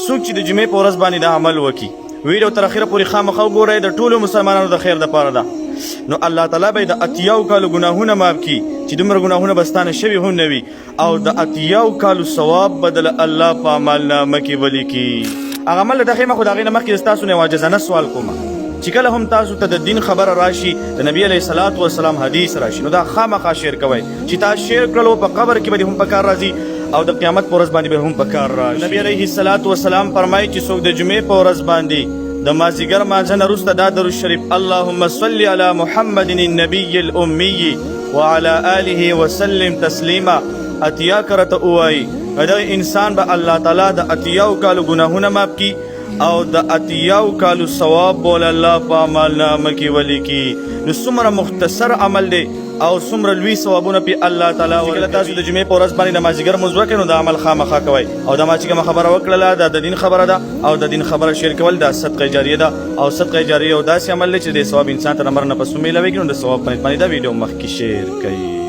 څوک چې د جمعې په ورځ باندې دا عمل وکړي ویډیو تر اخره پورې خامخا وګورئ د ټولو مسلمانانو د خیر دپاره ده نو الله تعالی به د اتیاو کالو ګناهونه معاف کړي چې دومره ګناهونه به ستانه شوي هم نه وي او د اتیاو کالو ثواب به د الله په عملنامه کې ولیکي هغه عمل د دغې مخ د هغې نه مخکې ستاسو نه یو عاجزانه سوال کومه چې کله هم تاسو ته د دین خبره راشي د نبی علیه الصلاة والسلام حدیث راشي نو دا خامخا شیر کوئ چې تاسو شیر کړلو په قبر کې به دې هم په کار راځي او د قیامت په ورځ باندې به هم په کار راشي نبی علیه الصلاة والسلام فرمایي چې څوک د جمعې په ورځ باندې د مازدیګر مانځه نه وروسته دا درود شریف اللهم صل علی محمد النبي الأمي وعلى آله وسلم تسلیما اتیا کرته ووایي دغه انسان به الله تعالی د اتیاو کالو ګناهونه معاف کړي او د اتیاو کالو ثواب بول الله په عملنامه کې ولیکي نو څومره مختصر عمل دی او څومره لوی ثوابونه پې الله تعالی ورکوي تاسو د جمعې په ورځ باندې د مازدیګر لمونځ وکړئ نو دا عمل خامخا کوئ او دا ما چې کومه خبره وکړله دا د دین خبره ده او د دین خبره شیر کول دا صدقه جاریه ده او صدقه جاریه یو داسې عمل دی چې د ثواب انسان ته نمبر نه پس میلاویږي نو د ثواب باندې دا ویډیو مخکې شیر کړئ